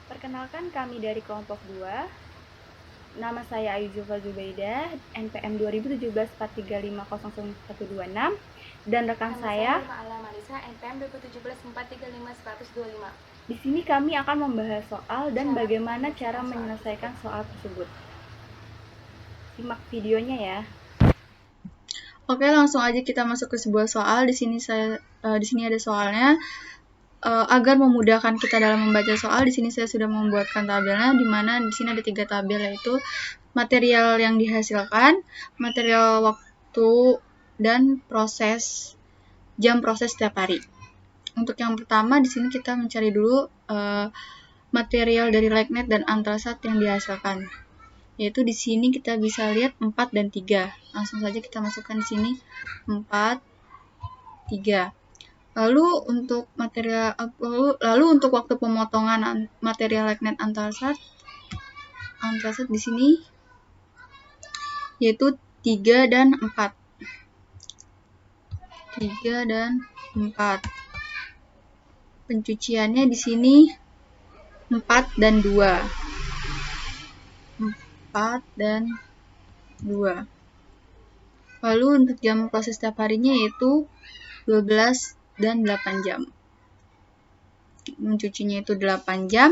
Perkenalkan kami dari kelompok 2. Nama saya Ayu Zulfa Zubaidah, NPM 2017 43500126, dan rekan Nama saya Nurma Ala Marisa, NPM 2017 435 125. Di sini kami akan membahas soal dan Cara bagaimana menyelesaikan cara soal menyelesaikan tersebut. soal tersebut. Simak videonya ya. Oke, langsung aja kita masuk ke sebuah soal. Di sini ada soalnya. Agar memudahkan kita dalam membaca soal, di sini saya sudah membuatkan tabelnya, di mana di sini ada 3 tabel, yaitu material yang dihasilkan, material waktu, dan jam proses setiap hari. Untuk yang pertama, di sini kita mencari dulu material dari Legnet dan Antrasat yang dihasilkan. Yaitu di sini kita bisa lihat 4 dan 3. Langsung saja kita masukkan di sini 4, 3. Lalu untuk waktu pemotongan material Legnet Antrasat di sini yaitu 3 dan 4. 3 dan 4. Pencuciannya di sini 4 dan 2. 4 dan 2. Lalu untuk jam proses setiap harinya yaitu 12 dan 8 jam. Mencucinya itu 8 jam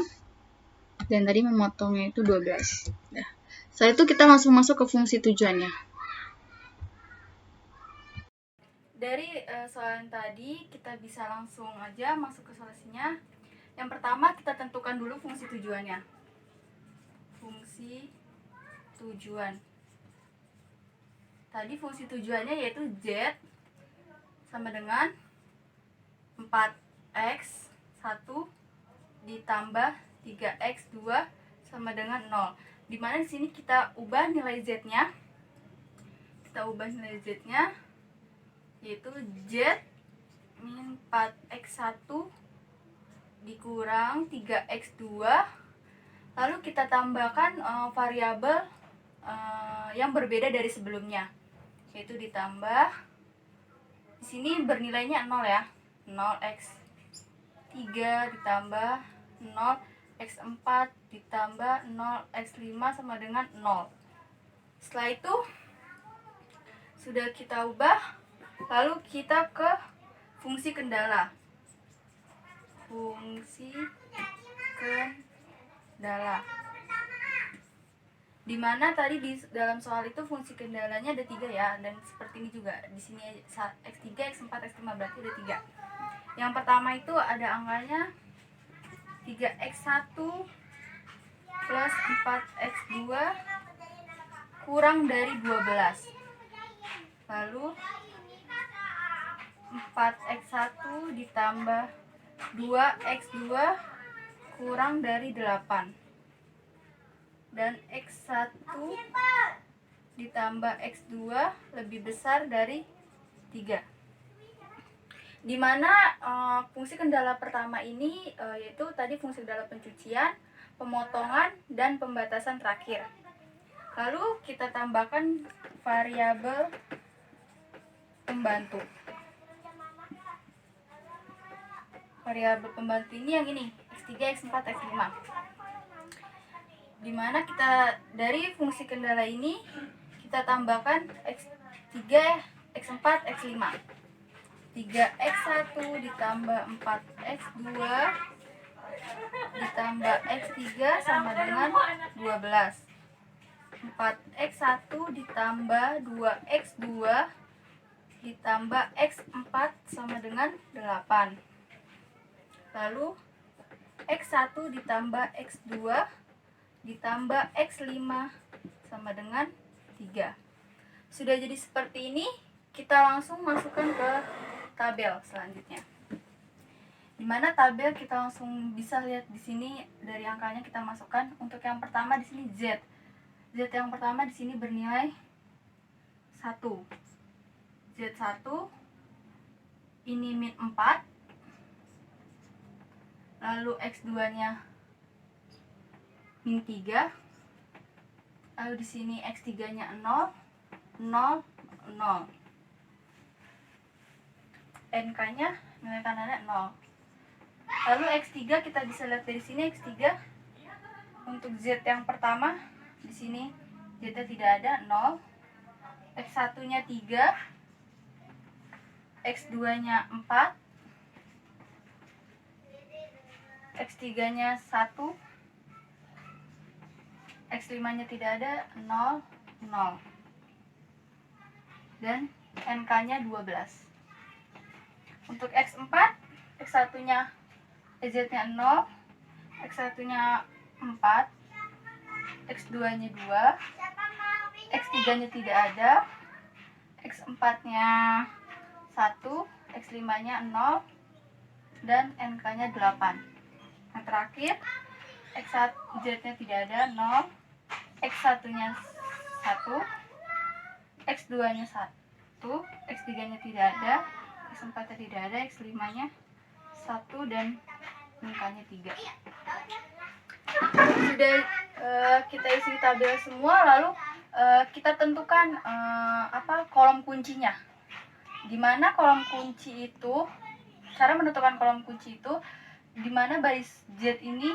dan tadi memotongnya itu 12. Nah, setelah itu kita langsung masuk ke fungsi tujuannya. Dari soal tadi kita bisa langsung aja masuk ke solusinya. Yang pertama kita tentukan dulu fungsi tujuannya. Fungsi tujuan. Tadi fungsi tujuannya yaitu Z sama dengan 4x1 ditambah 3x2 sama dengan 0. Dimana di sini kita ubah nilai Z-nya. Yaitu Z min 4x1 dikurang 3x2. Lalu kita tambahkan variabel yang berbeda dari sebelumnya, yaitu ditambah, di sini bernilainya 0 ya, 0x3 ditambah 0x4 ditambah 0x5 sama dengan 0. Setelah itu sudah kita ubah, lalu kita ke fungsi kendala. Dimana tadi di dalam soal itu fungsi kendalanya ada 3 ya, dan seperti ini juga di sini x3, x4, x5 berarti ada 3. Yang pertama itu ada angkanya 3x1 plus 4x2 kurang dari 12. Lalu 4x1 ditambah 2x2 kurang dari 8. Dan x1 ditambah x2 lebih besar dari 3. Dimana fungsi kendala pertama ini yaitu tadi fungsi kendala pencucian, pemotongan, dan pembatasan terakhir. Lalu kita tambahkan variabel pembantu. Variabel pembantu ini yang ini, x3, x4, x5. Dimana kita dari fungsi kendala ini kita tambahkan x3, x4, x5. 3x1 ditambah 4x2 ditambah x3 sama dengan 12. 4x1 ditambah 2x2 ditambah x4 sama dengan 8. Lalu x1 ditambah x2 ditambah x5 sama dengan 3. Sudah jadi seperti ini, kita langsung masukkan ke tabel selanjutnya. Dimana tabel kita langsung bisa lihat di sini dari angkanya kita masukkan. Untuk yang pertama di sini Z. Z yang pertama di sini bernilai 1. Z1 ini min 4. Lalu x2-nya min 3. Lalu di sini x3-nya 0, 0, 0. NK-nya nilai kanannya 0. Lalu x3 kita bisa lihat dari sini, x3 untuk Z yang pertama di sini Z-nya tidak ada, 0. X1-nya 3, X2-nya 4, X3-nya 1, X5-nya tidak ada, 0, 0. Dan NK-nya 12. Untuk X4, X1-nya Z-nya 0, X1-nya 4, X2-nya 2, X3-nya tidak ada, X4-nya 1, X5-nya 0, dan NK-nya 8. Yang terakhir, X1 Z-nya tidak ada, 0, X1-nya 1, X2-nya 1, X3-nya tidak ada, X4-nya tidak ada, X5-nya 1, dan NK-nya 3. Sudah kita isi tabel semua, lalu kita tentukan kolom kuncinya. Dimana kolom kunci itu, cara menentukan kolom kunci itu dimana baris Z ini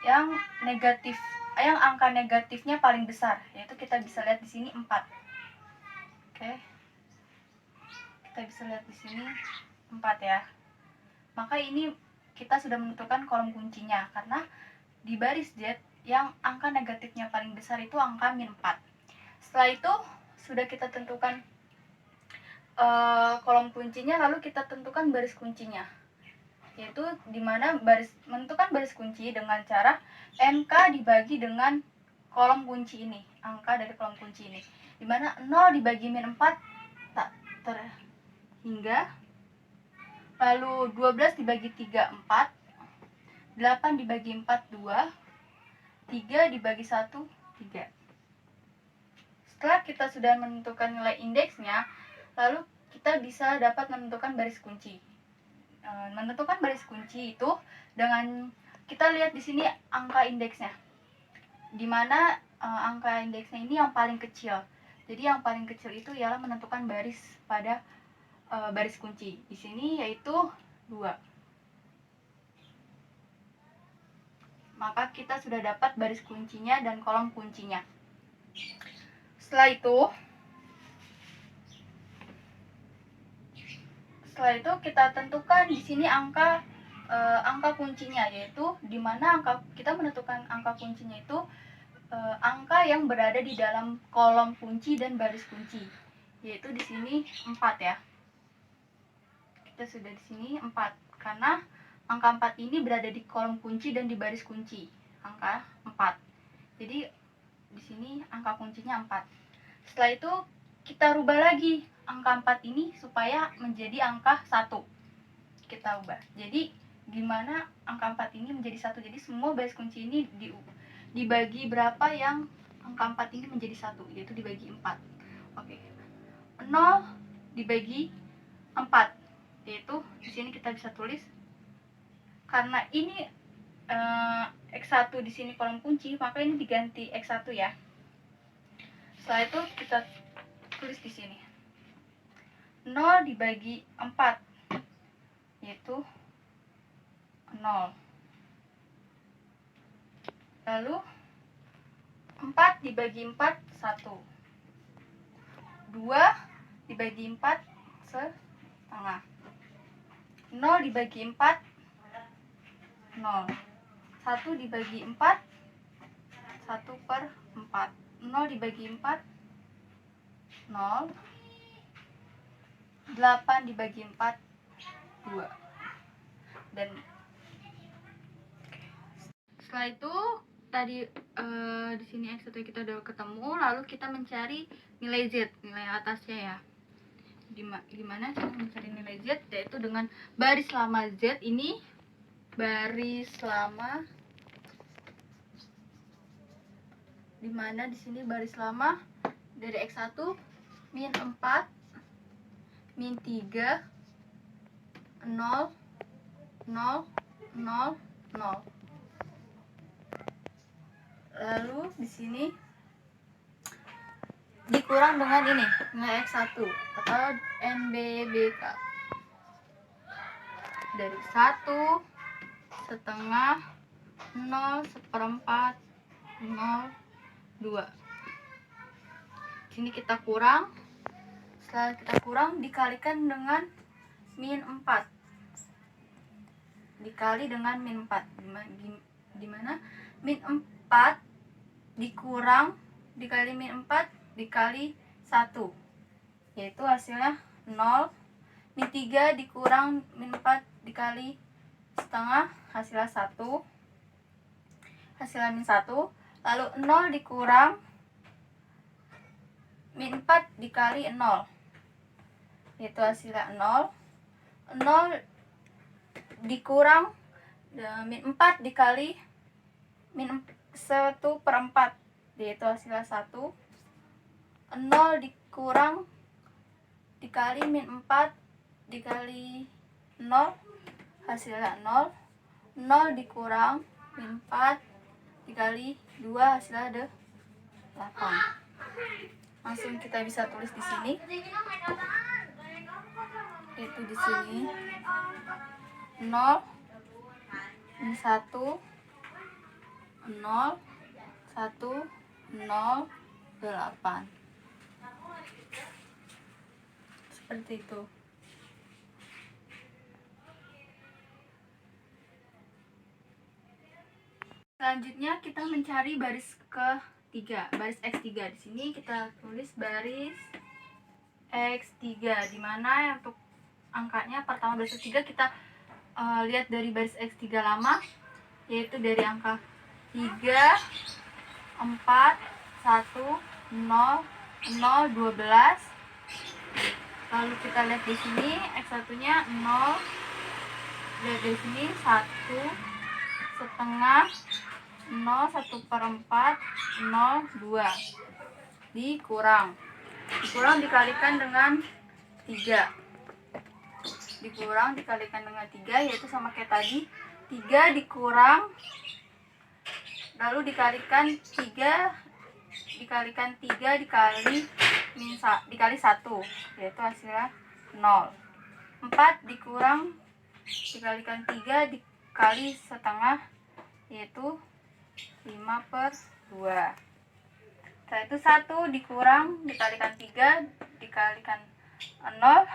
yang negatif, yang angka negatifnya paling besar, yaitu kita bisa lihat di sini 4. Oke. Kita bisa lihat di sini 4 ya. Maka ini kita sudah menentukan kolom kuncinya, karena di baris Z yang angka negatifnya paling besar itu angka -4. Setelah itu sudah kita tentukan kolom kuncinya, lalu kita tentukan baris kuncinya, yaitu dimana menentukan baris kunci dengan cara NK dibagi dengan kolom kunci ini, angka dari kolom kunci ini, dimana 0 dibagi -4 tak terhingga, lalu 12 dibagi 3 4, 8 dibagi 4 2, 3 dibagi 1 3. Setelah kita sudah menentukan nilai indeksnya, lalu kita bisa dapat menentukan baris kunci. Menentukan baris kunci itu dengan kita lihat di sini angka indeksnya, dimana angka indeksnya ini yang paling kecil. Jadi yang paling kecil itu ialah menentukan baris pada baris kunci. Di sini yaitu 2. Maka kita sudah dapat baris kuncinya dan kolom kuncinya. Setelah itu kita tentukan di sini angka kuncinya, yaitu di mana kita menentukan angka kuncinya itu angka yang berada di dalam kolom kunci dan baris kunci, yaitu di sini 4 ya. Kita sudah di sini 4 karena angka 4 ini berada di kolom kunci dan di baris kunci, angka 4. Jadi di sini angka kuncinya 4. Setelah itu kita rubah lagi angka 4 ini supaya menjadi angka 1. Kita ubah. Jadi gimana angka 4 ini menjadi 1? Jadi semua baris kunci ini dibagi berapa yang angka 4 ini menjadi 1, yaitu dibagi 4. Oke. 0 dibagi 4, yaitu di sini kita bisa tulis, karena ini X1 di sini kolom kunci, maka ini diganti X1 ya. Setelah itu kita tulis di sini 0 dibagi 4, yaitu 0. Lalu 4 dibagi 4 1. 2 dibagi 4 setengah. 0 dibagi 4 0. 1 dibagi 4 1/4. 0 dibagi 4 0. 8 dibagi 4 2. Dan setelah itu tadi di sini X1 kita udah ketemu, lalu kita mencari nilai Z, nilai atasnya ya. Gimana cara mencari nilai Z? Yaitu dengan baris lama Z ini, baris lama, dimana di sini baris lama dari X1 -4 -3 0 0 0 0. Lalu di sini dikurang dengan ini nilai X1 atau NBBK dari 1 setengah 0/4, 0, 2. Sini kita kurang. Setelah kita kurang, dikalikan dengan min 4. Dikali dengan min 4. Dimana min 4 dikurang dikali min 4 dikali 1, yaitu hasilnya 0. Min 3 dikurang min 4 dikali setengah, hasilnya 1. Hasilnya min 1. Lalu 0 dikurang min 4 dikali 0, yaitu hasilnya 0. 0 dikurang min 4 dikali min 1/4, yaitu hasilnya 1. 0 dikurang dikali min 4 dikali 0, hasilnya 0. 0 dikurang min 4 dikali 2, hasilnya ada 8. Langsung kita bisa tulis di sini. Itu di sini 0, min 1, 0, 1, 0, 8. Seperti itu. Selanjutnya kita mencari baris ketiga, baris X3. Di sini kita tulis baris X3, di mana untuk angkanya pertama baris X3 kita lihat dari baris X3 lama, yaitu dari angka 3, 4, 1, 0, 0, 12. Lalu kita lihat di sini X1-nya 0. Lihat di sini 1 setengah, 0, 1/4, 0, 2. Dikurang dikalikan dengan 3. Dikurang dikalikan dengan 3, yaitu sama kayak tadi. 3 dikurang, lalu dikalikan 3 dikali 1, yaitu hasilnya 0. 4 dikurang dikalikan 3 dikali setengah, yaitu 5/2. Setelah itu 1 dikurang dikalikan 3 dikalikan 0,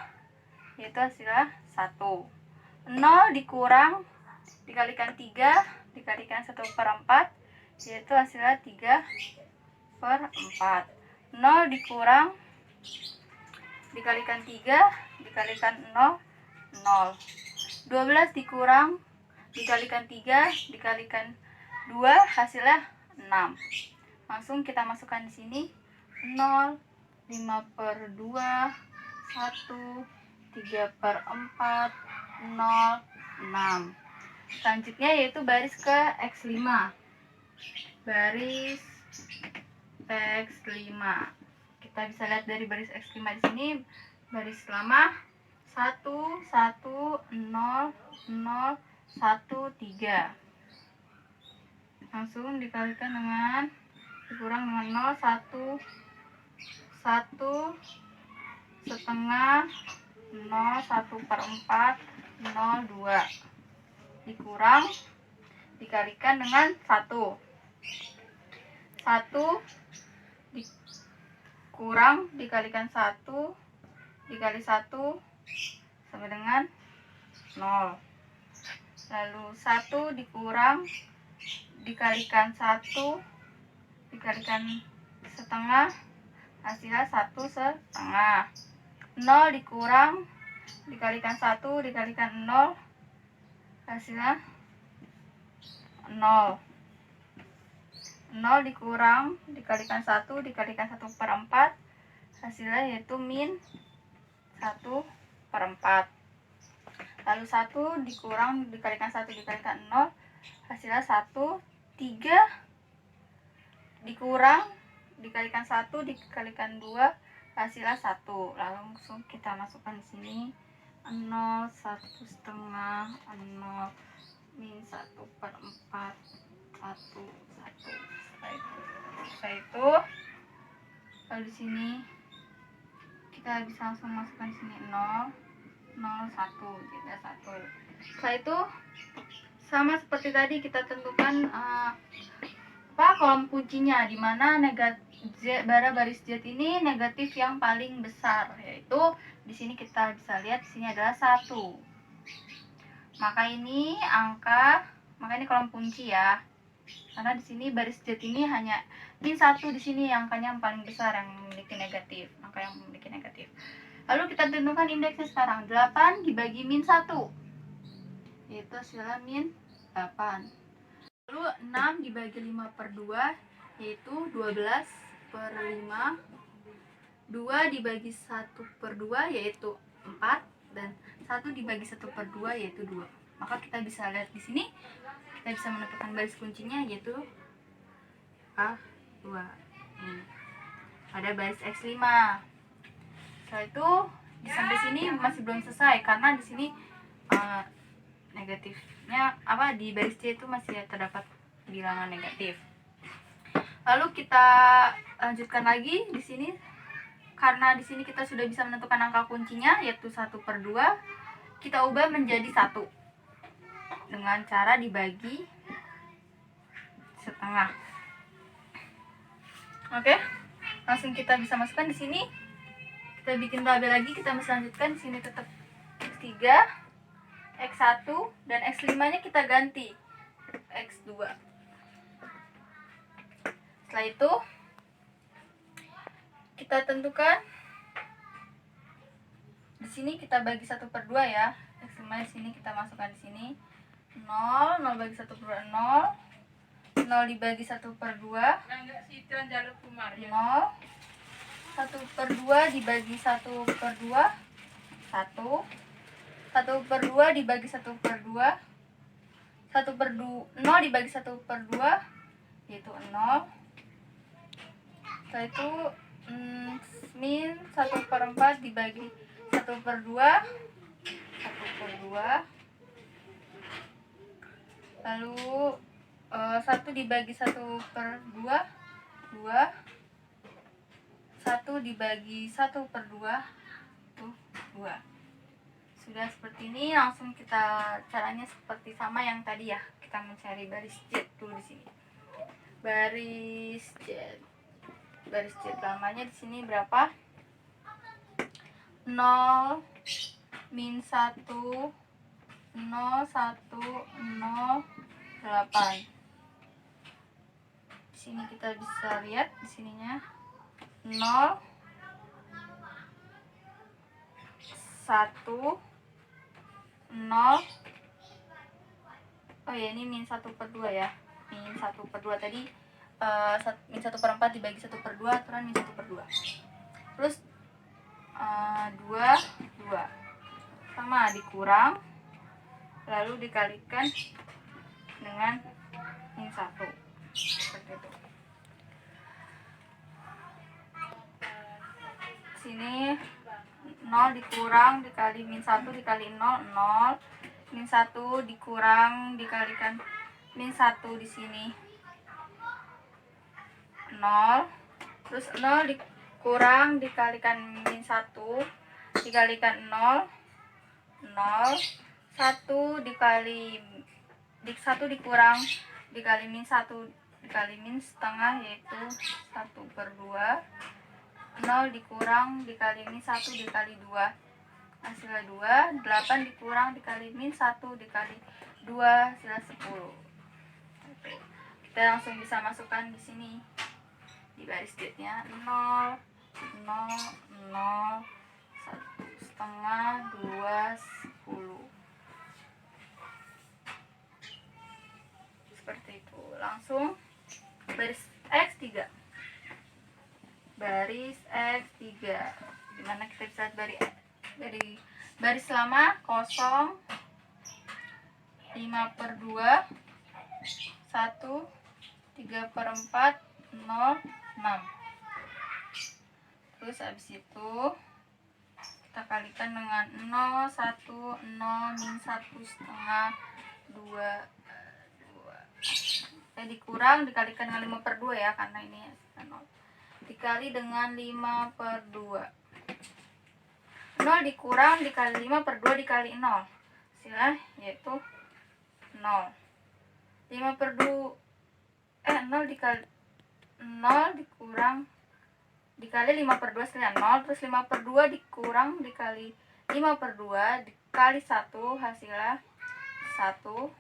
yaitu hasilnya 1. 0 dikurang dikalikan 3 dikalikan 1/4, yaitu hasilnya 3/4. 0 dikurang dikalikan 3 dikalikan 0, 0. 12 dikurang dikalikan 3 dikalikan 2, hasilnya 6. Langsung kita masukkan di sini 0, 5/2, 1, 3/4, 0, 6. Selanjutnya yaitu baris ke X5. Baris X5. Kita bisa lihat dari baris X5 di sini, baris lama 1, 1, 0, 0, 1, 3. Langsung dikalikan dengan dikurang dengan 0, 1, 1 setengah, 0, 1/4, 0, 2. Dikurang dikalikan dengan 1. 1 dikurang dikalikan 1 dikali 1 sama dengan 0. Lalu 1 dikurang dikalikan 1 dikalikan setengah, hasilnya 1 setengah. 0 dikurang dikalikan 1 dikalikan 0, hasilnya 0. 0 dikurang dikalikan 1 dikalikan 1/4, hasilnya yaitu min 1/4. Lalu 1 dikurang dikalikan 1 dikalikan 0, hasilnya 1. 3 dikurang dikalikan 1 dikalikan 2, hasilnya 1. Langsung kita masukkan di sini 0, 1 setengah, 0, min 1/4, 1, 1. Setelah itu lalu di sini kita bisa langsung masukkan di sini 0, 0, 1, jadi 1. Setelah itu sama seperti tadi kita tentukan kolom kuncinya, di mana bara baris Z ini negatif yang paling besar, yaitu di sini kita bisa lihat di sini adalah 1. Maka ini kolom kunci ya. Karena di sini baris Z ini hanya min 1, di sini angkanya yang paling besar yang memiliki negatif, angka yang memiliki negatif. Lalu kita tentukan indeksnya sekarang. 8 dibagi min 1, yaitu hasilnya min 8. Lalu 6 dibagi 5/2, yaitu 12/5. 2 dibagi 1/2, yaitu 4. Dan 1 dibagi 1/2, yaitu 2. Maka kita bisa lihat di sini, kita bisa menentukan baris kuncinya, yaitu A2. Ada baris X5. Setelah itu sampai sini masih belum selesai, karena di sini negatifnya di baris C itu masih terdapat bilangan negatif. Lalu kita lanjutkan lagi di sini, karena di sini kita sudah bisa menentukan angka kuncinya, yaitu 1/2. Kita ubah menjadi 1 dengan cara dibagi setengah. Oke, langsung kita bisa masukkan di sini. Kita bikin tabel lagi, kita masih lanjutkan. Di sini tetap X3, X1, dan X5-nya kita ganti X2. Setelah itu kita tentukan di sini, kita bagi 1/2 ya. X5 di sini kita masukkan di sini 0, 0 bagi 1/2 0, 0 dibagi 1/2 0, 1/2 dibagi 1/2 1, 1/2 dibagi 1/2 0 dibagi 1/2, yaitu 0. Setelah itu min 1/4 dibagi 1/2 1/2. Lalu 1 dibagi 1/2 2, 1 dibagi 1/2 itu 2. Sudah seperti ini. Langsung kita caranya seperti sama yang tadi ya. Kita mencari baris Z dulu di sini. Baris Z lamanya di sini berapa? 0 min 1 0 1 0 8. Di sini kita bisa lihat di sininya 0 1 0. Oh ya, ini min 1/2 ya. Min 1/2 tadi min 1/4 dibagi 1/2, aturan min 1/2. Terus 2 sama dikurang, lalu dikalikan dengan min 1, seperti itu. Sini 0 dikurang dikali min 1 dikali 0 0, min 1 dikurang dikalikan min 1 di sini 0, terus 0 dikurang dikalikan min 1 dikalikan 0 0, 1 dikali 1 dikurang dikali min 1 dikali min setengah, yaitu 1/2. 0 dikurang dikali min 1 dikali 2, hasilnya 2. 8 dikurang dikali min 1 dikali 2, hasilnya 10. Kita langsung bisa masukkan di sini di baris Z-nya 0 0 0 1/2 2 10. Seperti itu. Langsung baris X3. Baris X3, dimana kita bisa lihat dari baris lama 0 5/2 1 3/4 0 6. Terus habis itu kita kalikan dengan 0 1 0 min 1/2 2 dikurang dikalikan dengan 5/2 ya, karena ini 0 dikali dengan 5/2. 0 dikurang dikali 5/2 dikali 0, hasilnya yaitu 0. 0 dikali 0 dikali 5/2 hasilnya 0, terus 5/2 dikurang dikali 5/2 dikali 1 hasilnya 1.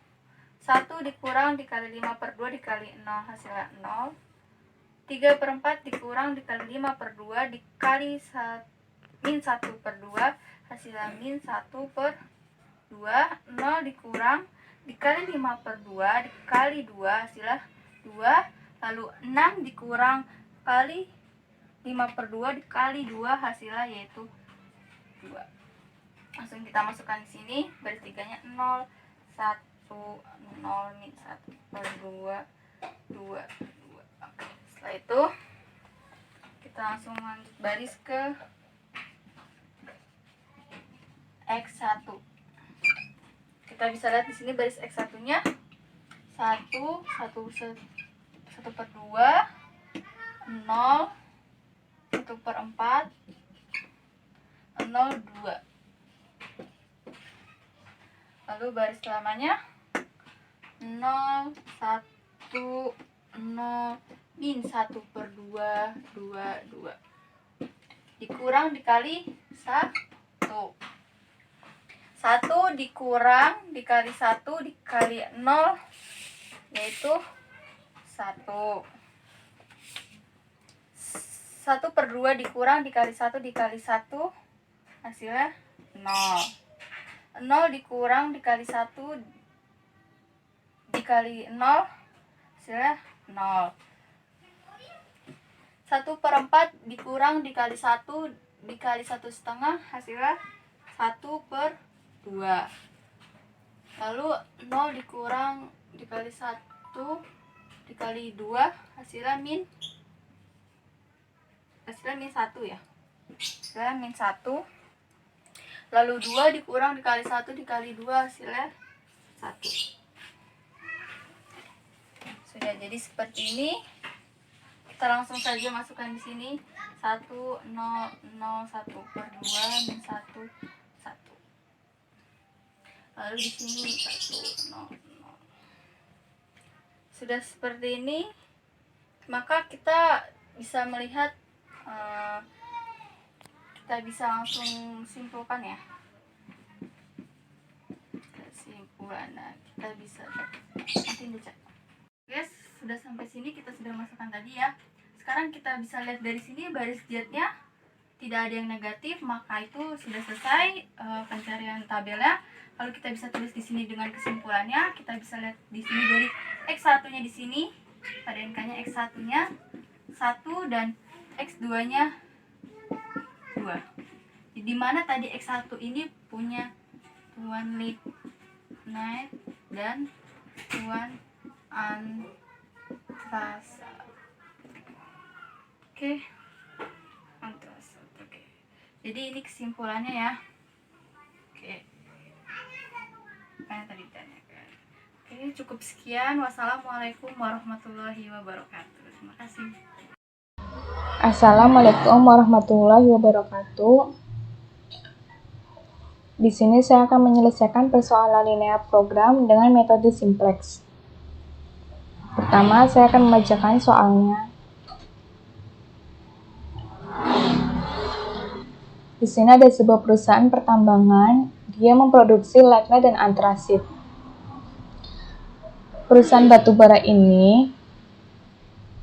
1 dikurang dikali 5/2 dikali 0 hasilnya 0. 3/4 dikurang dikali 5/2 dikali min 1/2 hasilnya min 1/2. 0 dikurang dikali 5/2 dikali 2 hasilnya 2. Lalu 6 dikurang kali 5/2 dikali 2 hasilnya yaitu 2. Langsung kita masukkan di sini, baris 3-nya 0, 1, 0, min 1/2, 2, 2. Oke, setelah itu kita langsung lanjut baris ke X1. Kita bisa lihat di sini baris X1-nya 1/2, 0, 1/4, 0, 2. Lalu baris lamanya 0, 1, 0, min 1/2, 2, 2. Dikurang dikali 1. 1 dikurang dikali 1 dikali 0 yaitu 1. 1/2 dikurang dikali 1 dikali 1 hasilnya 0. 0 dikurang dikali 1 dikali 0 hasilnya 0. 1/4 dikurang dikali 1 dikali 1/2 hasilnya 1/2. Lalu 0 dikurang dikali 1 dikali 2 hasilnya min 1 ya. Hasilnya min 1. Lalu 2 dikurang dikali 1 dikali 2 hasilnya 1. Sudah jadi seperti ini. Kita langsung saja masukkan di sini 1, 0, 0, 1/2 min 1, 1. Lalu di sini 1, 0, 0. Sudah seperti ini, maka kita bisa melihat, kita bisa langsung simpulkan ya. Kesimpulan, nah kita bisa nanti dicek. Guys, sudah sampai sini kita sudah masukkan tadi ya. Sekarang kita bisa lihat dari sini baris Z-nya tidak ada yang negatif, maka itu sudah selesai pencarian tabelnya. Lalu kita bisa tulis di sini dengan kesimpulannya. Kita bisa lihat di sini dari X1-nya di sini, pada NK-nya X1-nya 1 dan X2-nya 2. Di mana tadi X1 ini punya tuan lignite dan tuan antrasa. Oke. Antrasa. Oke. Jadi ini kesimpulannya ya. Oke. Yang tadi ditanyakan. Oke, cukup sekian. Wassalamualaikum warahmatullahi wabarakatuh. Terima kasih. Assalamualaikum warahmatullahi wabarakatuh. Di sini saya akan menyelesaikan persoalan linear program dengan metode simplex. Pertama, saya akan membacakan soalnya. Di sini ada sebuah perusahaan pertambangan, dia memproduksi lignite dan antrasit. Perusahaan batubara ini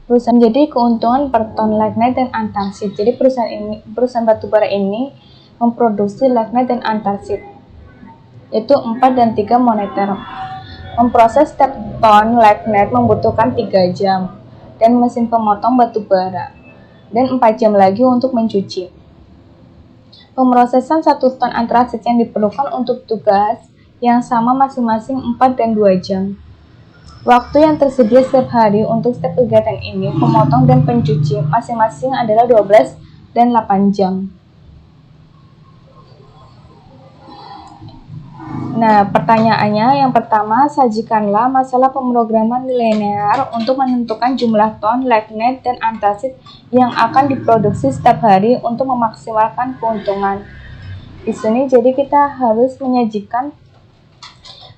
menjadi keuntungan per ton lignite dan antrasit. Jadi perusahaan batubara ini memproduksi lignite dan antrasit, yaitu 4 dan 3 moneter. Memproses setiap ton lignite membutuhkan 3 jam, dan mesin pemotong batubara, dan 4 jam lagi untuk mencuci. Pemrosesan 1 ton antrasit yang diperlukan untuk tugas yang sama masing-masing 4 dan 2 jam. Waktu yang tersedia setiap hari untuk setiap kegiatan ini, pemotong dan pencuci, masing-masing adalah 12 dan 8 jam. Nah, pertanyaannya yang pertama, sajikanlah masalah pemrograman linear untuk menentukan jumlah ton lignite dan antrasit yang akan diproduksi setiap hari untuk memaksimalkan keuntungan. Di sini jadi kita harus menyajikan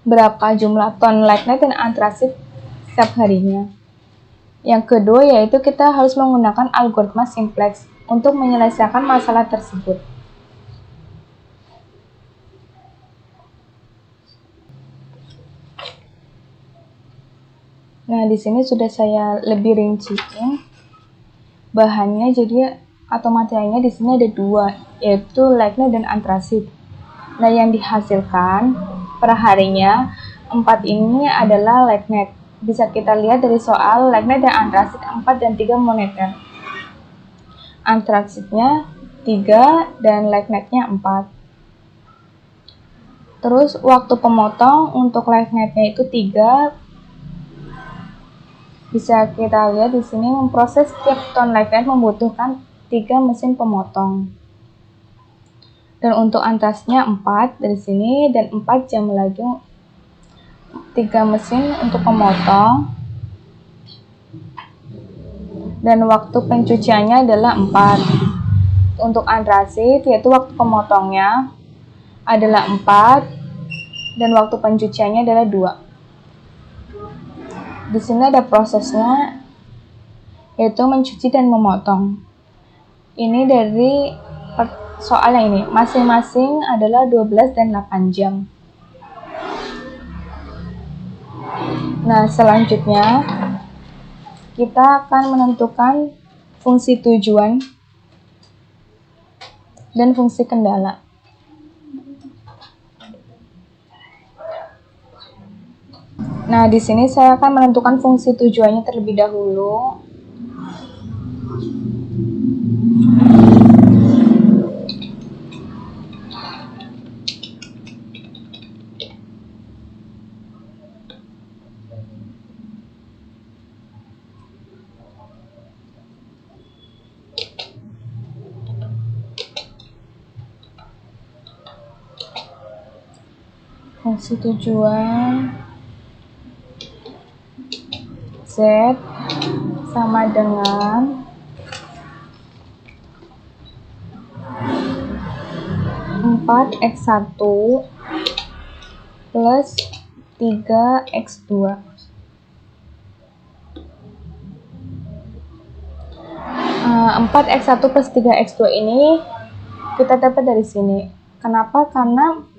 berapa jumlah ton lignite dan antrasit setiap harinya. Yang kedua yaitu kita harus menggunakan algoritma simplex untuk menyelesaikan masalah tersebut. Nah, di sini sudah saya lebih rinciin bahannya, jadi atau materialnya di sini ada dua, yaitu lignin dan antrasit. Nah, yang dihasilkan per harinya 4 ini adalah lignin. Bisa kita lihat dari soal lignin dan antrasit 4 dan 3 moneter. Antrasitnya 3 dan ligninnya 4. Terus waktu pemotong untuk ligninnya itu 3. Bisa kita lihat di sini memproses setiap ton lignin membutuhkan 3 mesin pemotong. Dan untuk antrasitnya 4 dari sini dan 4 jam lagi 3 mesin untuk pemotong. Dan waktu pencuciannya adalah 4. Untuk antrasit yaitu waktu pemotongnya adalah 4 dan waktu pencuciannya adalah 2. Di sini ada prosesnya, yaitu mencuci dan memotong. Ini dari soalnya ini, masing-masing adalah 12 dan 8 jam. Nah, selanjutnya kita akan menentukan fungsi tujuan dan fungsi kendala. Nah, di sini saya akan menentukan fungsi tujuannya terlebih dahulu. Fungsi tujuan Z sama dengan 4x1 plus 3x2. 4x1 plus 3x2 ini kita dapat dari sini. Kenapa? Karena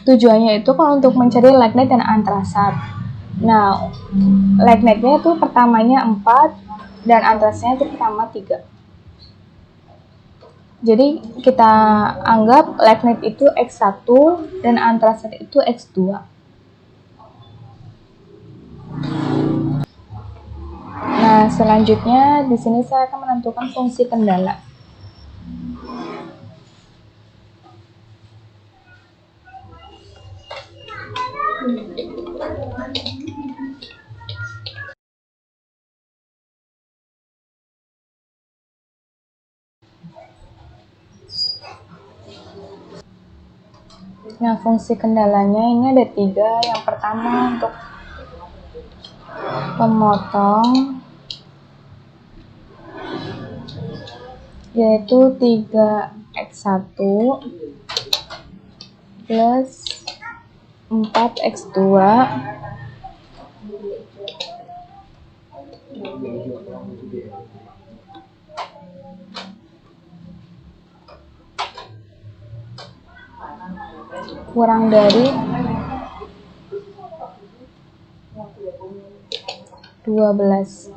tujuannya itu kan untuk mencari lignin dan antrasat. Nah, ligninnya itu pertamanya 4 dan antrasitnya itu pertama 3. Jadi kita anggap lignin itu X1 dan antrasit itu X2. Nah, selanjutnya di sini saya akan menentukan fungsi kendala. Nah, fungsi kendalanya ini ada 3. Yang pertama untuk pemotong, yaitu 3x1 plus 4x2 kurang dari 12.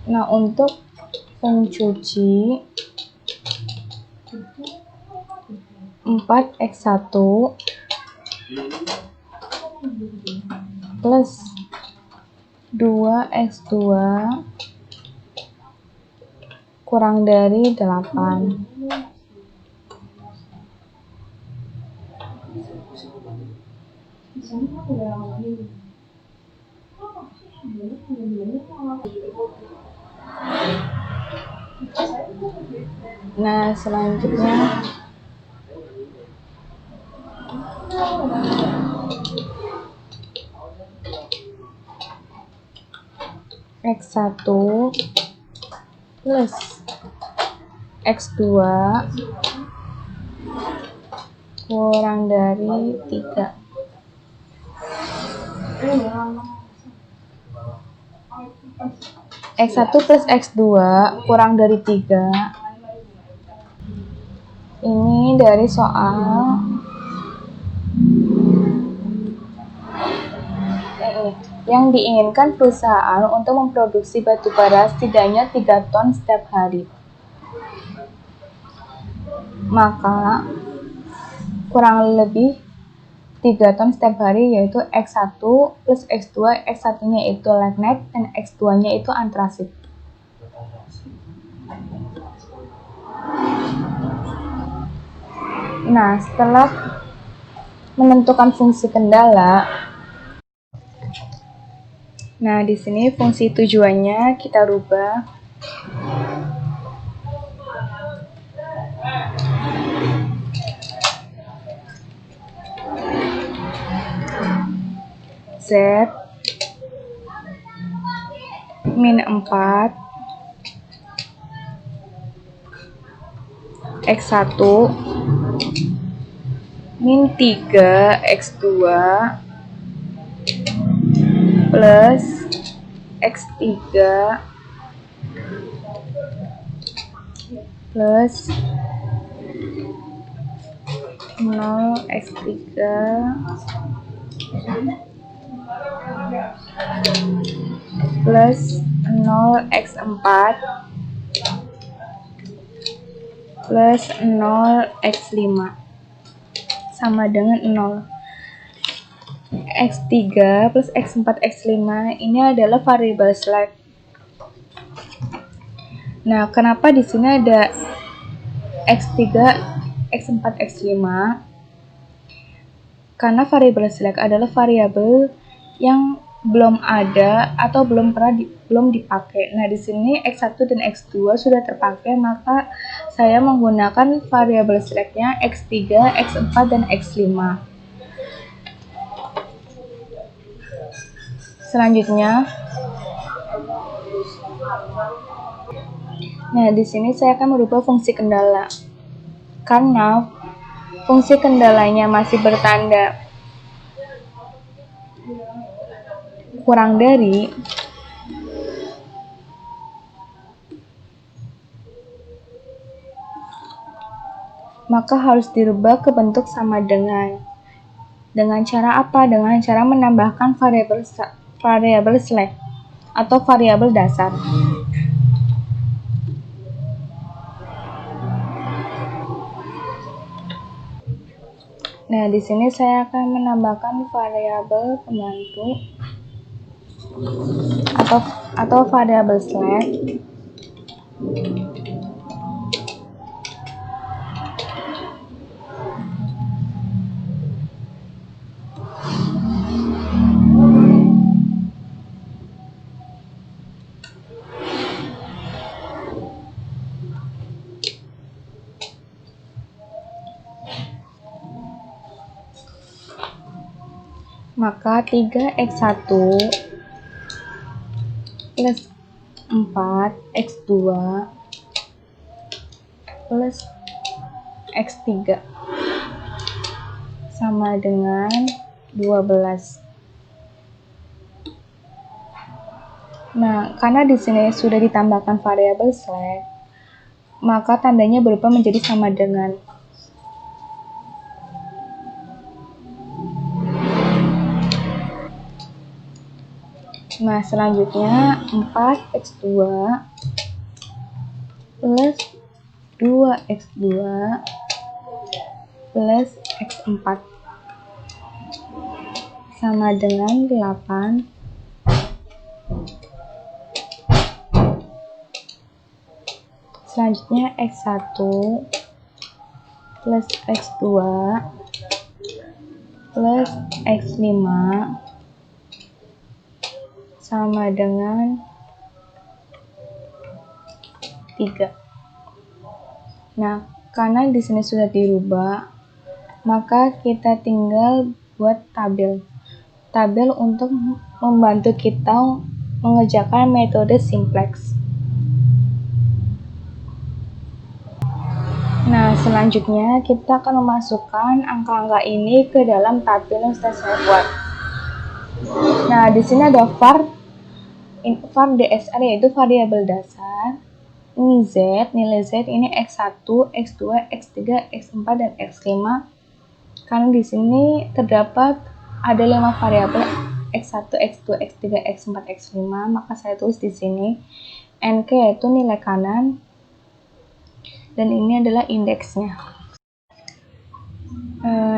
Nah, untuk pencuci 4x1 plus 2x2 kurang dari 8. Nah, selanjutnya X1 plus X2 kurang dari 3. X1 plus X2 kurang dari 3. Ini dari soal yang diinginkan perusahaan untuk memproduksi batu bara setidaknya 3 ton setiap hari. Maka kurang lebih 3 ton setiap hari, yaitu X1 plus X2, X1-nya itu lignite dan X2-nya itu antrasit. Nah, setelah menentukan fungsi kendala, nah di sini fungsi tujuannya kita rubah. Z min 4 X1 min 3 X2 plus X3 plus 0 X3 plus 0 X4 plus 0 X5 sama dengan 0. X3 plus X4 X5 ini adalah variabel slack. Nah, kenapa di sini ada X3, X4, X5? Karena variabel slack adalah variabel yang belum ada atau belum dipakai. Nah, di sini X1 dan X2 sudah terpakai, maka saya menggunakan variabel slack-nya X3, X4, dan X5. Selanjutnya, nah di sini saya akan merubah fungsi kendala. Karena fungsi kendalanya masih bertanda kurang dari, maka harus dirubah ke bentuk sama dengan. Dengan cara apa? Dengan cara menambahkan variabel slack atau variabel dasar. Nah, di sini saya akan menambahkan variabel pembantu atau variabel slack maka 3X1 plus 4X2 plus X3 sama dengan 12. Nah, karena di sini sudah ditambahkan variabel slack, maka tandanya berubah menjadi sama dengan. Nah, selanjutnya 4X2 plus 2X2 plus X4 sama dengan 8. Selanjutnya X1 plus X2 plus X5 sama dengan 3. Nah, karena di sini sudah dirubah, maka kita tinggal buat tabel untuk membantu kita mengerjakan metode simplex. Nah, selanjutnya kita akan memasukkan angka-angka ini ke dalam tabel yang sudah saya buat. Nah, di sini ada var DSR, yaitu variabel dasar. Ini Z, nilai Z ini X1, X2, X3, X4, dan X5. Karena di sini terdapat ada 5 variabel X1, X2, X3, X4, X5, maka saya tulis di sini. NK yaitu nilai kanan, dan ini adalah indeksnya.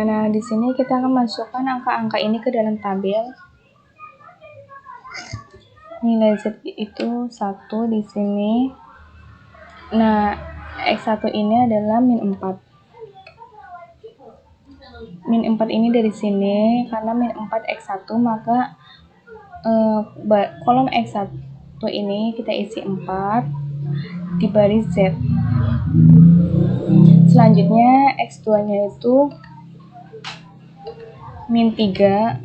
Nah, di sini kita akan masukkan angka-angka ini ke dalam tabel. Nilai Z itu 1 di sini. Nah, X1 ini adalah min 4. Min 4 ini dari sini, karena min 4 X1, maka kolom X1 ini kita isi 4 di baris Z. Selanjutnya X2 nya itu min 3,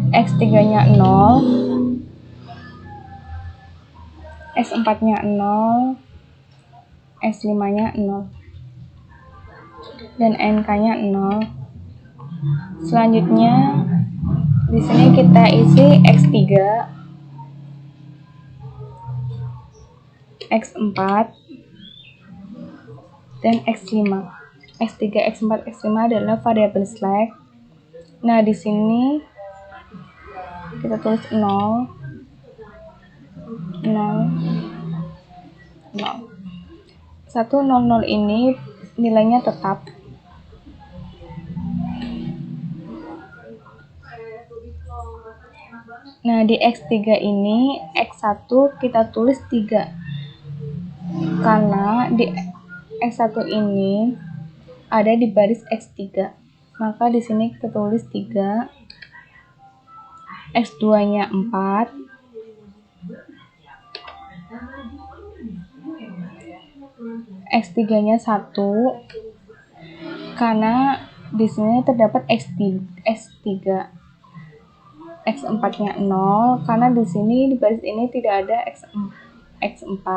X3 nya 0, X4 nya 0, X5 nya 0, dan NK nya 0. Selanjutnya di sini kita isi X3, X4, dan X5. X3, X4, X5 adalah variabel slack. Nah, di sini kita tulis 0, 0, 0. 100 ini nilainya tetap. Nah, di X3 ini X1 kita tulis 3. Karena di X1 ini ada di baris X3. Maka di sini kita tulis 3. X2 nya 4. X3 nya 1. Karena di sini terdapat X3. X4 nya 0, karena di sini di baris ini tidak ada X4.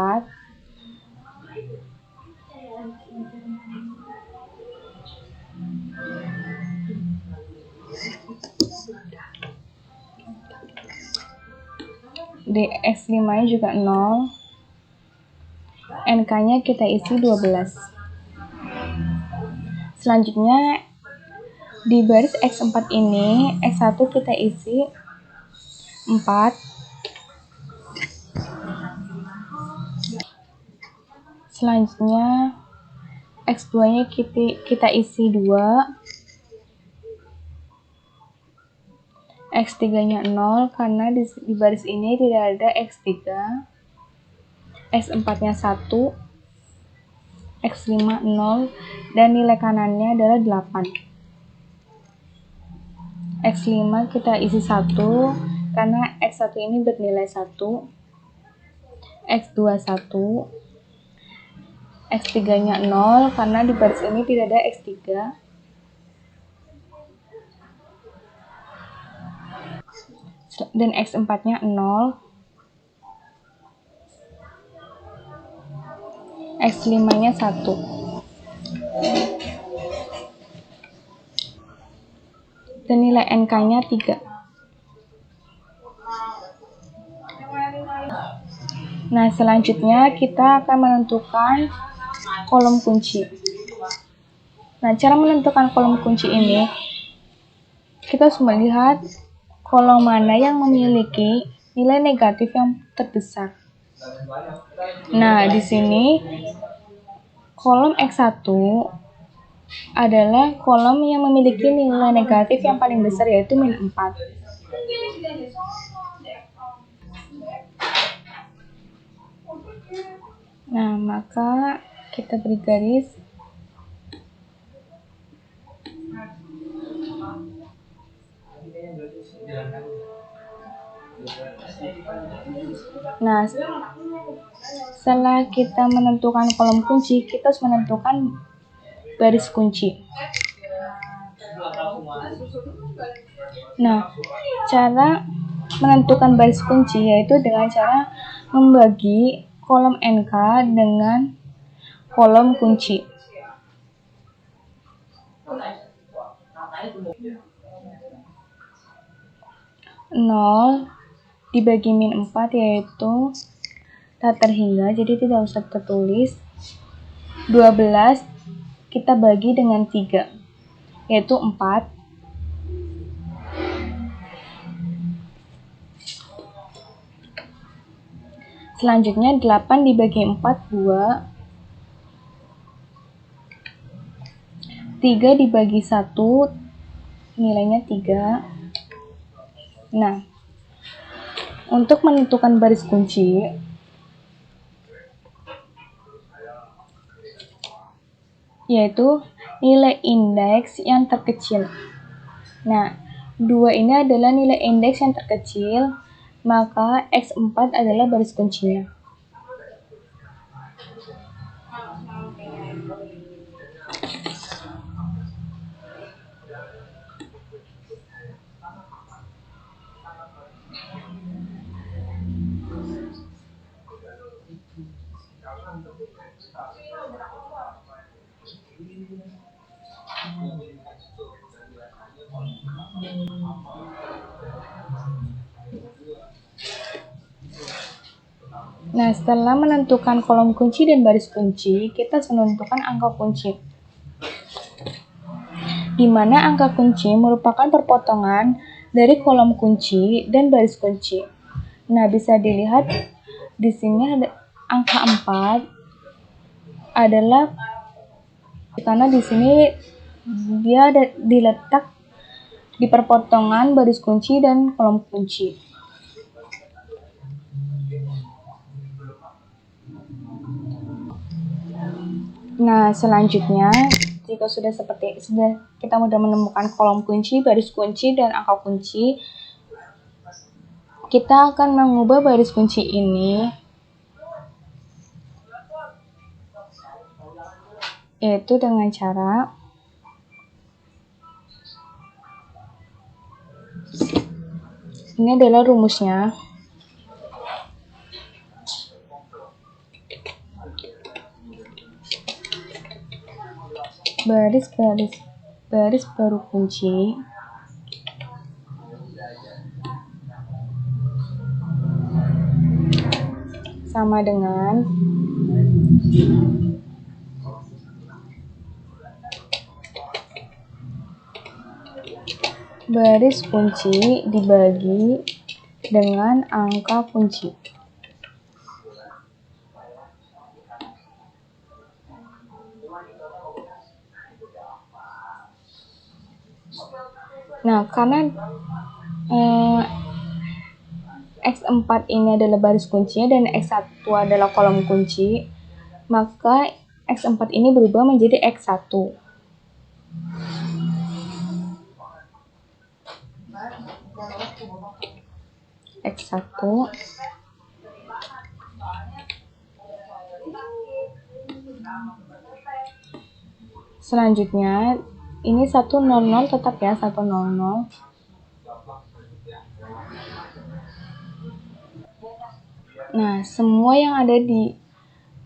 Di X5 nya juga 0. NK nya kita isi 12. Selanjutnya di baris X4 ini X1 kita isi 4. Selanjutnya X2 nya kita isi 2. X3 nya 0, karena di baris ini tidak ada X3. X4 nya 1, X5 0, dan nilai kanannya adalah 8. X5 kita isi 1, karena X1 ini bernilai 1. X2 1. X3 nya 0, karena di baris ini tidak ada X3. Dan X4 nya 0. X5 nya 1. Dan nilai NK nya 3. Nah, selanjutnya kita akan menentukan kolom kunci. Nah, cara menentukan kolom kunci ini, kita harus melihat kolom mana yang memiliki nilai negatif yang terbesar. Nah, di sini kolom X1 adalah kolom yang memiliki nilai negatif yang paling besar, yaitu min 4. Nah, maka kita beri garis. Nah, setelah kita menentukan kolom kunci, kita harus menentukan baris kunci. Nah, cara menentukan baris kunci yaitu dengan cara membagi kolom NK dengan kolom kunci. 0 dibagi min 4 yaitu tak terhingga, jadi tidak usah tertulis. 12 kita bagi dengan 3 yaitu 4. Selanjutnya 8 dibagi 4 2. 3 dibagi 1 nilainya 3. Nah, untuk menentukan baris kunci, yaitu nilai indeks yang terkecil. Nah, 2 ini adalah nilai indeks yang terkecil, maka X4 adalah baris kuncinya. Nah, setelah menentukan kolom kunci dan baris kunci, kita harus menentukan angka kunci. Di mana angka kunci merupakan perpotongan dari kolom kunci dan baris kunci. Nah, bisa dilihat di sini ada angka 4 adalah karena di sini dia diletak di perpotongan baris kunci dan kolom kunci. Nah, selanjutnya jika sudah kita sudah menemukan kolom kunci, baris kunci, dan angka kunci, kita akan mengubah baris kunci ini yaitu dengan cara ini adalah rumusnya. Baris baru kunci sama dengan baris kunci dibagi dengan angka kunci. Nah, karena X4 ini adalah baris kuncinya dan X1 adalah kolom kunci, maka X4 ini berubah menjadi X1. X1. Selanjutnya, ini 100 tetap ya, 100. Nah, semua yang ada di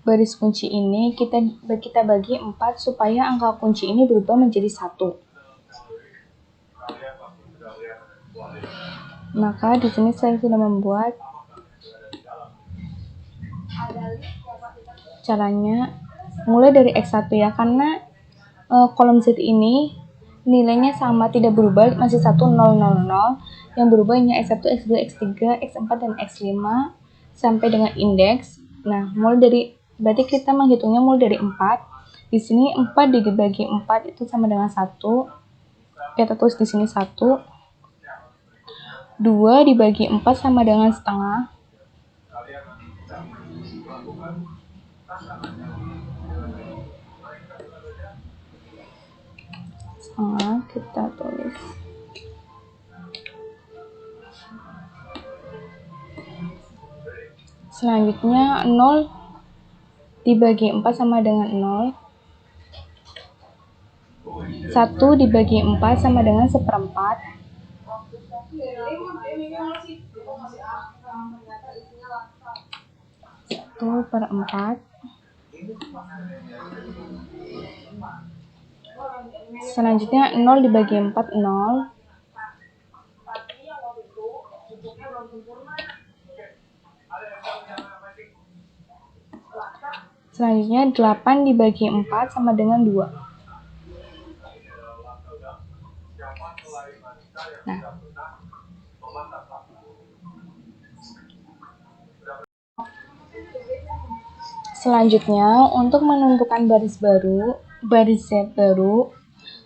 baris kunci ini kita bagi 4 supaya angka kunci ini berubah menjadi 1. Maka di sini saya sudah membuat caranya mulai dari X1 ya, karena kolom Z ini nilainya sama, tidak berubah, masih 1 0 0 0. Yang berubah hanya X1, X2, X3, X4 dan X5 sampai dengan indeks. Nah, berarti kita menghitungnya mulai dari 4. Di sini 4 dibagi 4 itu sama dengan 1. Kita tulis di sini 1. 2 dibagi 4 sama dengan setengah. Setengah kita tulis. Selanjutnya 0 dibagi 4 sama dengan 0. 1 dibagi 4 sama dengan 1/4. 1/4. Selanjutnya 0 dibagi 4, 0. Selanjutnya 8 dibagi 4 sama dengan 2. Nah, selanjutnya untuk menentukan baris Z baru,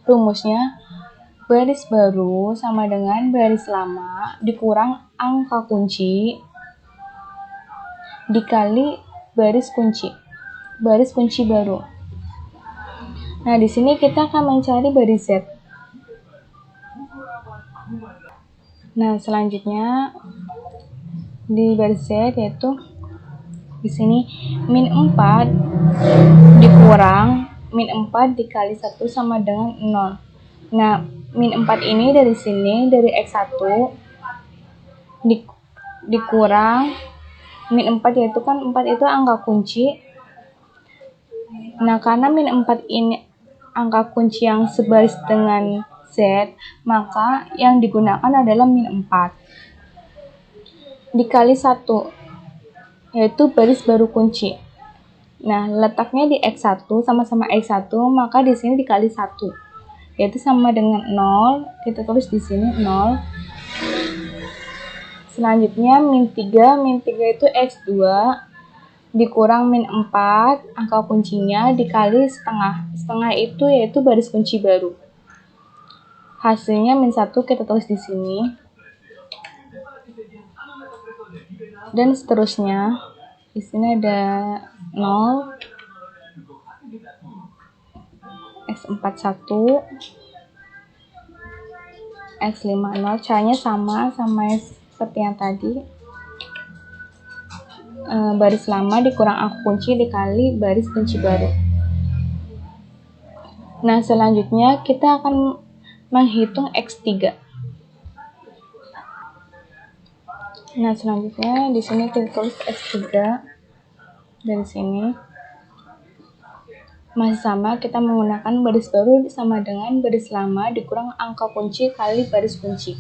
rumusnya baris baru sama dengan baris lama dikurang angka kunci dikali baris kunci baru. Nah, di sini kita akan mencari baris Z. Nah, selanjutnya di baris Z yaitu di sini min 4 dikurang min 4 dikali 1 sama dengan 0. Nah, min 4 ini dari sini, dari X1 dikurang min 4, yaitu kan 4 itu angka kunci. Nah, karena min 4 ini angka kunci yang sebaris dengan Z, maka yang digunakan adalah min 4 dikali 1, yaitu baris baru kunci. Nah, letaknya di X1, sama-sama X1, maka di sini dikali 1, yaitu sama dengan 0, kita tulis di sini 0. Selanjutnya min 3 itu X2 dikurang min 4, angka kuncinya, dikali setengah. Setengah itu yaitu baris kunci baru. Hasilnya min 1 kita tulis di sini. Dan seterusnya. Di sini ada 0, X41, X50. Caranya sama seperti yang tadi. Baris lama dikurang angka kunci dikali baris kunci baru. Nah, selanjutnya kita akan menghitung X3. Nah, selanjutnya di sini kita tulis X3 dari sini. Masih sama, kita menggunakan baris baru sama dengan baris lama dikurang angka kunci kali baris kunci.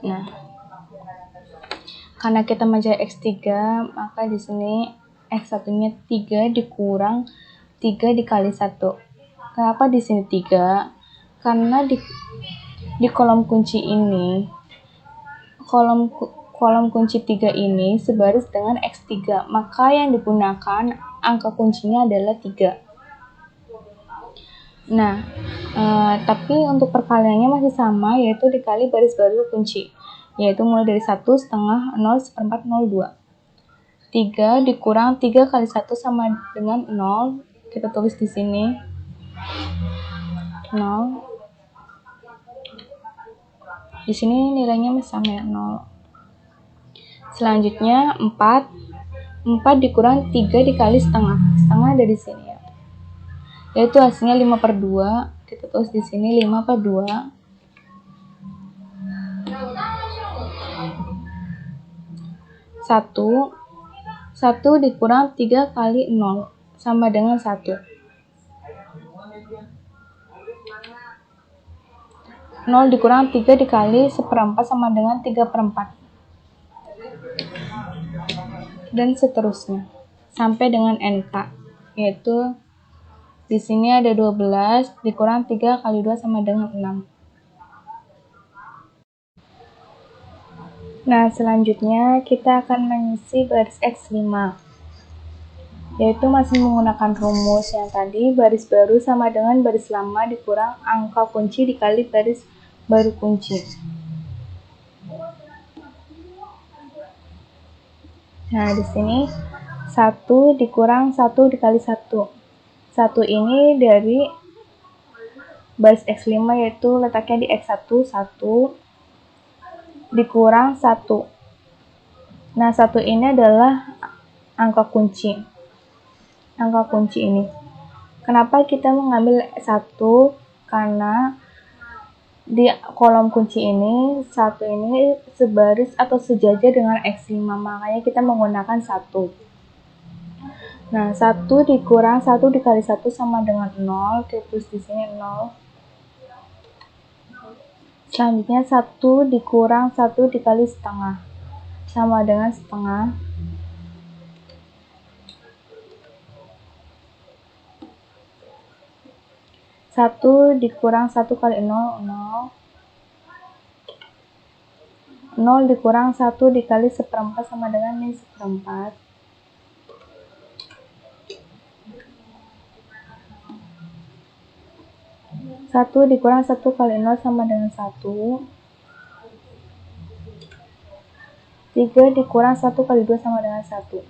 Nah, karena kita mencari X3, maka di sini X1-nya 3 dikurang 3 dikali 1. Kenapa di sini 3? Karena di kolom kunci ini, kolom kunci 3 ini sebaris dengan X3, maka yang digunakan angka kuncinya adalah 3. Nah, tapi untuk perkaliannya masih sama, yaitu dikali baris baru kunci, yaitu mulai dari 1, setengah, 0, seperempat, 0, 2. 3 dikurang 3 kali 1 sama dengan 0, kita tulis di sini 0. Di sini nilainya masih sama ya, 0. Selanjutnya 4 dikurang 3 dikali setengah. Setengah dari sini ya. Yaitu hasilnya 5/2. Kita tulis di sini 5/2. 1 dikurang 3 kali 0 sama dengan 1. 0 dikurang 3 dikali 1/4 sama dengan 3/4. Dan seterusnya sampai dengan NK, yaitu di sini ada 12 dikurang 3 kali 2 sama dengan 6. Nah, selanjutnya kita akan mengisi baris X5, yaitu masih menggunakan rumus yang tadi, baris baru sama dengan baris lama dikurang angka kunci dikali baris baru kunci. Nah, di sini 1 dikurang 1 dikali 1. 1 ini dari baris X5, yaitu letaknya di X1, 1 dikurang 1. Nah, 1 ini adalah angka kunci. Angka kunci ini. Kenapa kita mengambil 1? Karena di kolom kunci ini, 1 ini sebaris atau sejajar dengan X5, makanya kita menggunakan 1. Nah, 1 dikurang 1 dikali 1 sama dengan 0, terus di sini 0. Selanjutnya 1 dikurang 1 dikali setengah, sama dengan setengah. Satu dikurang 1 kali 0, 0. 0 dikurang 1 dikali seperempat sama dengan min seperempat. Satu dikurang 1 kali 0 sama dengan 1. 3 dikurang 1 kali 2 sama dengan 1.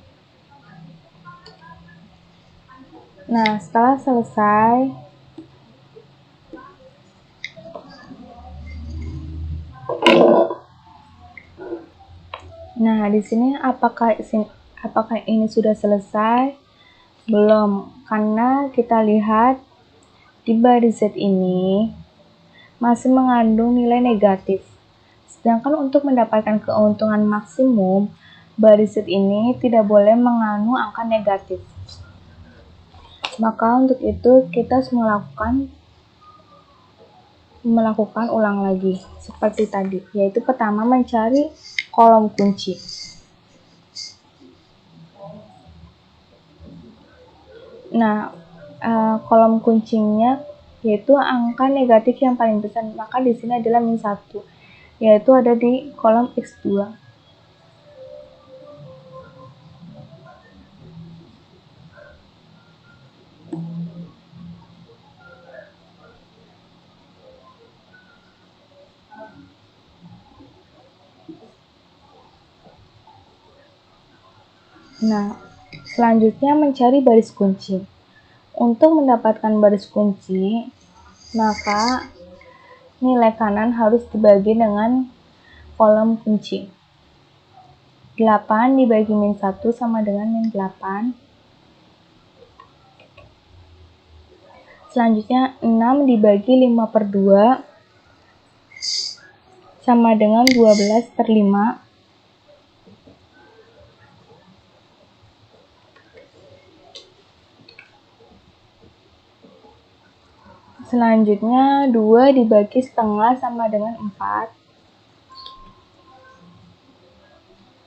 Nah, setelah selesai, nah di sini apakah ini sudah selesai? Belum, karena kita lihat di baris Z ini masih mengandung nilai negatif. Sedangkan untuk mendapatkan keuntungan maksimum, baris Z ini tidak boleh mengandung angka negatif. Maka untuk itu kita harus melakukan ulang lagi seperti tadi, yaitu pertama mencari kolom kunci. Nah, kolom kuncinya yaitu angka negatif yang paling besar, maka di sini adalah min 1, yaitu ada di kolom X2. Nah, selanjutnya mencari baris kunci. Untuk mendapatkan baris kunci, maka nilai kanan harus dibagi dengan kolom kunci. 8 dibagi min 1 sama dengan min 8. Selanjutnya 6 dibagi 5/2 sama dengan 12/5. Selanjutnya 2 dibagi setengah sama dengan 4.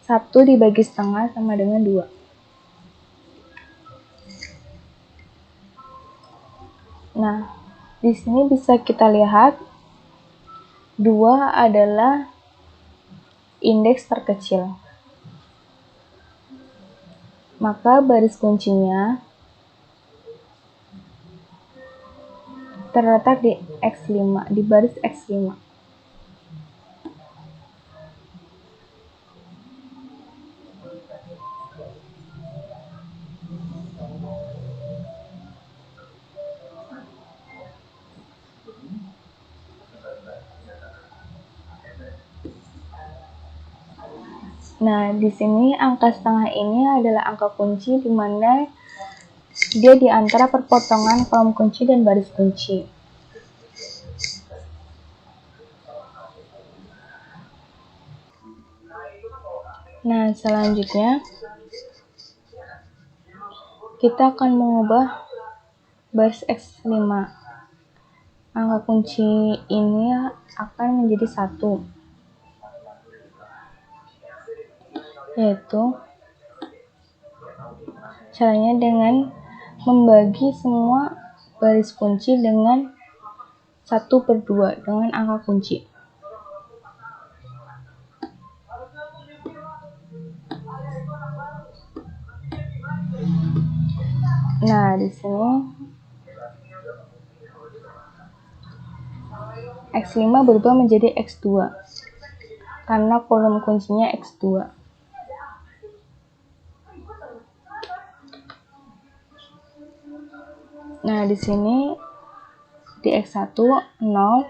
1 dibagi setengah sama dengan 2. Nah, di sini bisa kita lihat 2 adalah indeks terkecil. Maka baris kuncinya terletak di X5, di baris X5. Nah, di sini angka setengah ini adalah angka kunci di mana dia di antara perpotongan kolom kunci dan baris kunci. Nah, selanjutnya kita akan mengubah baris X5. Angka kunci ini akan menjadi 1. Yaitu caranya dengan membagi semua baris kunci dengan 1/2 dengan angka kunci. Nah, di sini X5 berubah menjadi X2 karena kolom kuncinya X2. Nah, di sini di X1 0,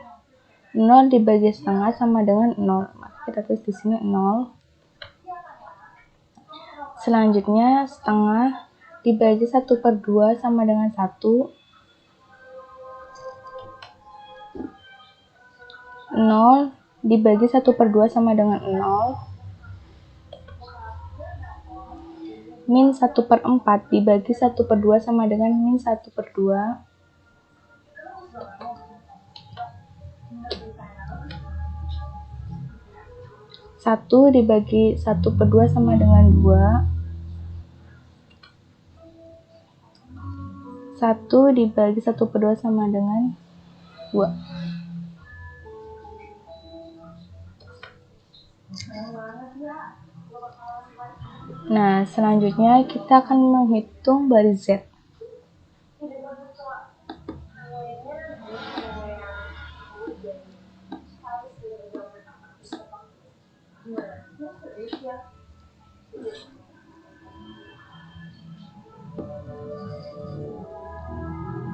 0 dibagi setengah sama dengan 0. Maka kita tulis di sini 0. Selanjutnya setengah dibagi 1/2 sama dengan 1. 0 dibagi 1/2 sama dengan 0. Min 1/4 dibagi 1/2 sama dengan min 1/2. 1 dibagi 1/2 sama dengan 2. 1 dibagi 1/2 sama dengan 2. Nah, selanjutnya kita akan menghitung baris Z.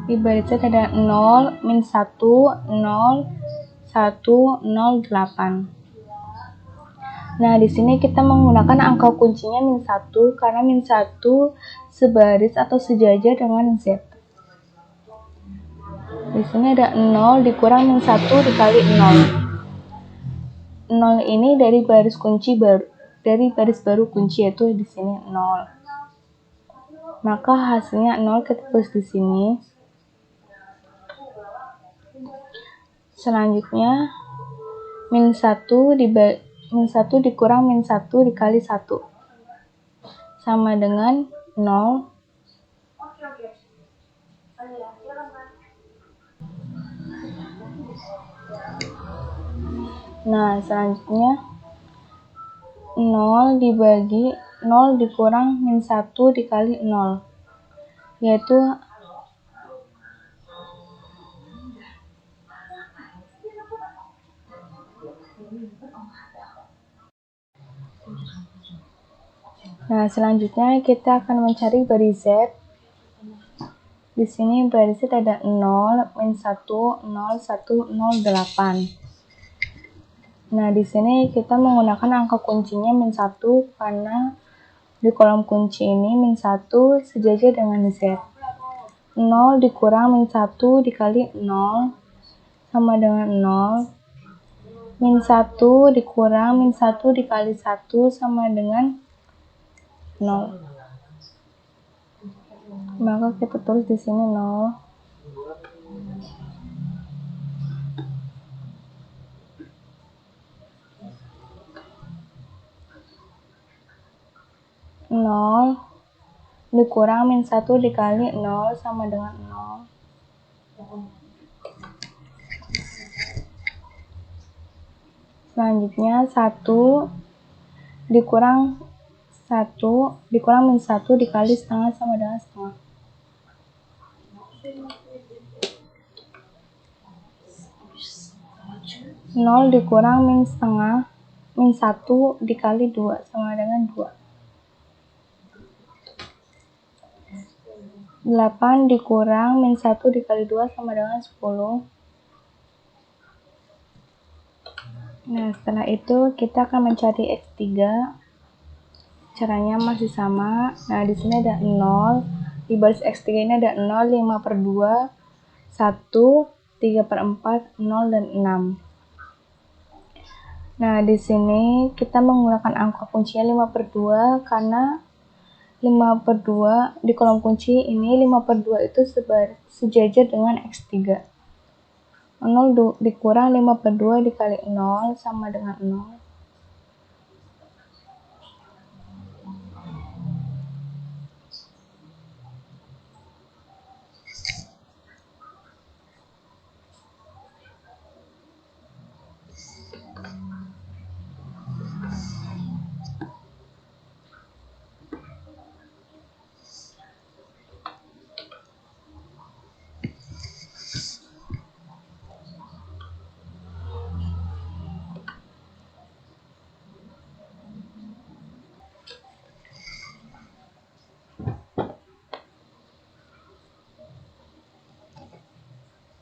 Di baris Z ada 0, min 1, 0, 1, 0, 8. Nah, di sini kita menggunakan angka kuncinya min 1 karena min 1 sebaris atau sejajar dengan Z. Di sini ada 0 dikurang min 1 dikali 0. 0 ini dari baris baru kunci, yaitu di sini 0. Maka hasilnya 0 kita tulis di sini. Selanjutnya min 1 dikurang min 1 dikali 1 sama dengan 0. Nah, selanjutnya 0 dikurang min 1 dikali 0, yaitu Nah, selanjutnya kita akan mencari baris Z. Di sini baris Z ada 0, min 1, 0, 1, 0, 8. Nah, di sini kita menggunakan angka kuncinya min 1 karena di kolom kunci ini min 1 sejajar dengan Z. 0 dikurang min 1 dikali 0 sama dengan 0. Min 1 dikurang min 1 dikali 1 sama dengan 0. Maka kita tulis di sini 0. 0 dikurang min 1 dikali 0 sama dengan 0. Selanjutnya 1 dikurang min 1 dikali setengah sama dengan setengah. 0 dikurang min 1 dikali 2 sama dengan 2. 8 dikurang min 1 dikali 2 sama dengan 10. Nah, setelah itu kita akan mencari X3. Caranya masih sama. Nah, di sini ada 0. Di baris X3 ini ada 0, 5/2, 1, 3/4, 0, dan 6. Nah, di sini kita menggunakan angka kuncinya 5/2 karena 5/2 di kolom kunci ini 5/2 itu sejajar dengan X3. 0 dikurang 5/2 dikali 0 sama dengan 0.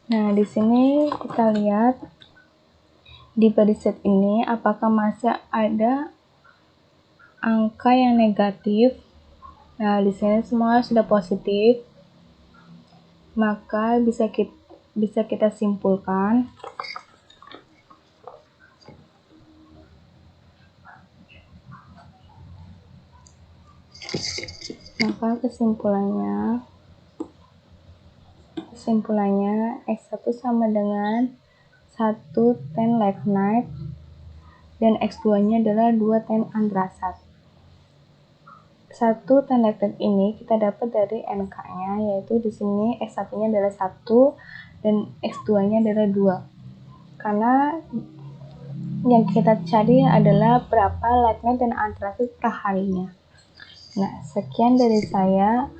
Nah, di sini kita lihat di baris Z ini apakah masih ada angka yang negatif. Nah, di sini semua sudah positif. Maka bisa kita simpulkan Maka kesimpulannya X1 sama dengan 1 10 lignite dan X2-nya adalah 2 10 antrasat. 1 10 lignite ini kita dapat dari NK-nya, yaitu di sini X1-nya adalah 1 dan X2-nya adalah 2. Karena yang kita cari adalah berapa lignite dan antrasit per harinya. Nah, sekian dari saya.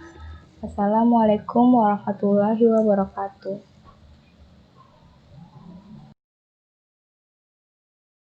Assalamualaikum warahmatullahi wabarakatuh.